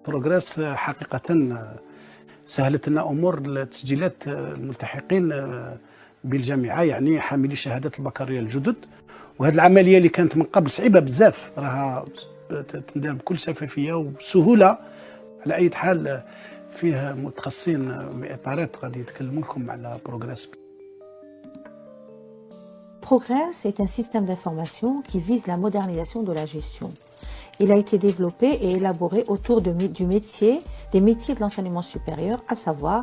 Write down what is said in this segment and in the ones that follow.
بروغريس حقيقة سهلت لنا أمور تسجيلات الملتحقين بالجامعة، يعني حاملي شهادة البكالوريا الجدد. وهذه العملية اللي كانت من قبل صعيبة بزاف راها تندار بكل شفافية وبسهولة. على أي حال فيه متخصصين بإطارات غادي يتكلموا لكم على بروغريس. Progress est un système d'information qui vise la modernisation de la gestion. Il a été développé et élaboré autour des métiers de l'enseignement supérieur, à savoir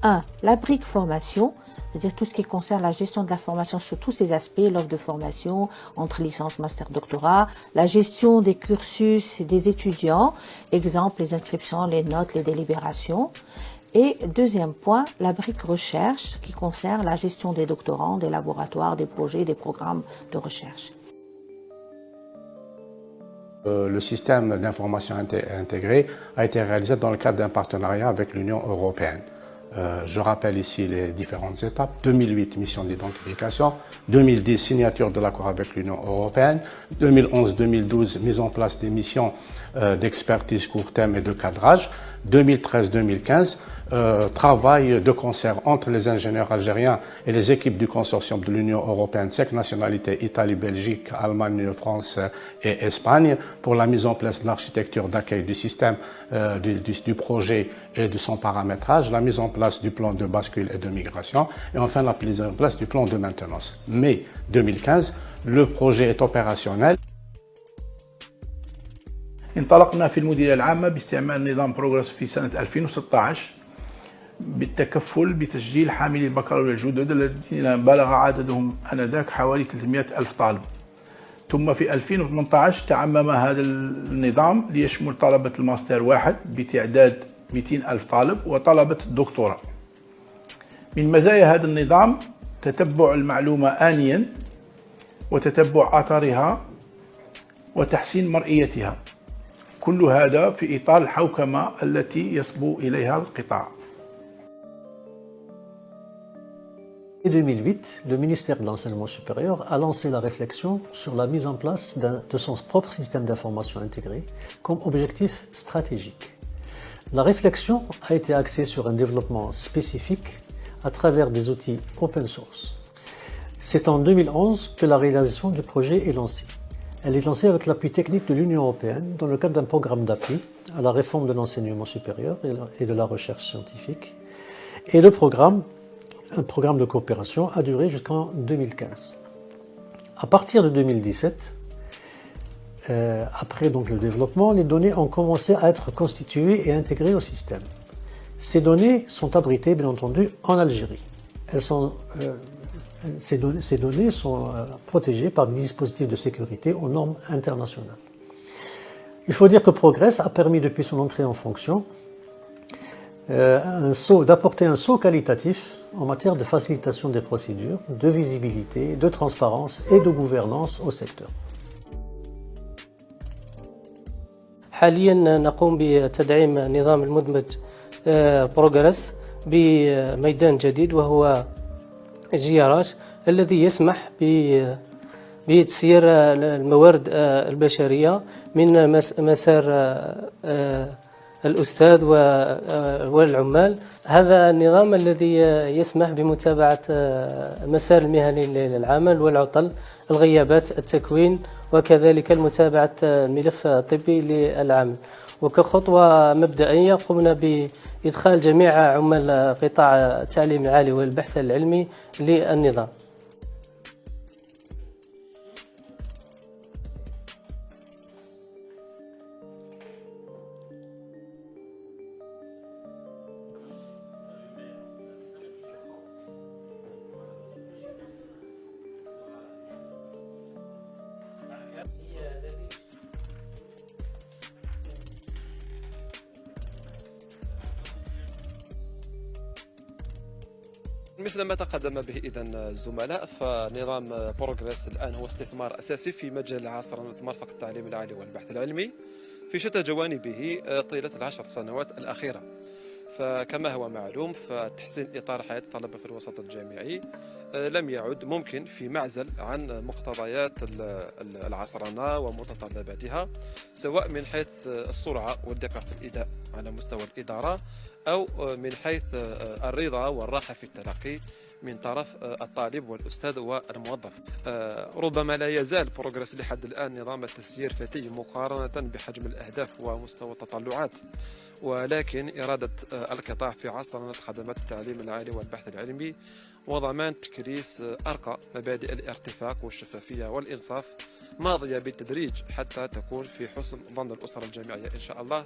1. La brique formation, c'est-à-dire tout ce qui concerne la gestion de la formation sur tous ses aspects, l'offre de formation entre licence, master, doctorat, la gestion des cursus des étudiants, exemple les inscriptions, les notes, les délibérations. Et deuxième point, la brique recherche qui concerne la gestion des doctorants, des laboratoires, des projets, des programmes de recherche. Le système d'information intégrée a été réalisé dans le cadre d'un partenariat avec l'Union européenne. Je rappelle ici les différentes étapes. 2008, mission d'identification. 2010, signature de l'accord avec l'Union européenne. 2011-2012, mise en place des missions d'expertise court terme et de cadrage. 2013-2015, travail de concert entre les ingénieurs algériens et les équipes du consortium de l'Union européenne, 5 nationalités, Italie, Belgique, Allemagne, France et Espagne, pour la mise en place de l'architecture d'accueil du système du projet et de son paramétrage, la mise en place du plan de bascule et de migration, et enfin la mise en place du plan de maintenance. Mai 2015, le projet est opérationnel. انطلقنا في المديرية العامة باستعمال نظام بروغرس في سنة 2016 بالتكفل بتسجيل حاملي البكالوريا الجدد الذين بلغ عددهم آنذاك حوالي 300 ألف طالب. ثم في 2018 تعمم هذا النظام ليشمل طلبة الماستر واحد بتعداد 200 ألف طالب وطلبة الدكتوراه. من مزايا هذا النظام تتبع المعلومة آنيا وتتبع أثرها وتحسين مرئيتها، كل هذا في إطار الحوكمة التي يصبو إليها القطاع. En 2008, le ministère de l'Enseignement supérieur a lancé la réflexion sur la mise en place de son propre système d'information intégré comme objectif stratégique. La réflexion a été axée sur un développement spécifique à travers des outils open source. C'est en 2011 que la réalisation du projet est lancée. Elle est lancée avec l'appui technique de l'Union européenne dans le cadre d'un programme d'appui à la réforme de l'enseignement supérieur et de la recherche scientifique. Et un programme de coopération a duré jusqu'en 2015. À partir de 2017, après donc le développement, les données ont commencé à être constituées et intégrées au système. Ces données sont abritées, bien entendu, en Algérie. Ces données sont protégées par des dispositifs de sécurité aux normes internationales. Il faut dire que Progress a permis, depuis son entrée en fonction, d'apporter un saut qualitatif en matière de facilitation des procédures, de visibilité, de transparence et de gouvernance au secteur. حاليا نقوم بتدعيم نظام المدمج بروغرس بميدان جديد وهو GRH الذي يسمح بتسيير الموارد البشرية من مسار الأستاذ والعمال. هذا النظام الذي يسمح بمتابعة المسار المهني للعمل والعطل، الغيابات، التكوين، وكذلك متابعة الملف الطبي للعمل. وكخطوة مبدئية قمنا بإدخال جميع عمال قطاع التعليم العالي والبحث العلمي للنظام. مثل ما تقدم به إذن الزملاء، فنظام بروغريس الآن هو استثمار أساسي في مجال العاصرة مرفق التعليم العالي والبحث العلمي في شتى جوانبه طيلة العشر سنوات الأخيرة. فكما هو معلوم فتحسين إطار حياة الطلبة في الوسط الجامعي لم يعد ممكن في معزل عن مقتضيات العصرنة ومتطلباتها، سواء من حيث السرعة والدقة في الإداء على مستوى الإدارة، أو من حيث الرضا والراحة في التلقي من طرف الطالب والأستاذ والموظف. ربما لا يزال بروغريس لحد الآن نظام التسيير فتي مقارنة بحجم الأهداف ومستوى التطلعات، ولكن إرادة القطاع في عصرنة خدمات التعليم العالي والبحث العلمي وضمان تكريس أرقى مبادئ الارتفاق والشفافية والإنصاف ماضية بالتدريج حتى تكون في حسن ظن الأسرة الجامعية إن شاء الله،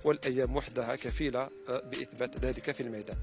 والأيام وحدها كفيلة بإثبات ذلك في الميدان.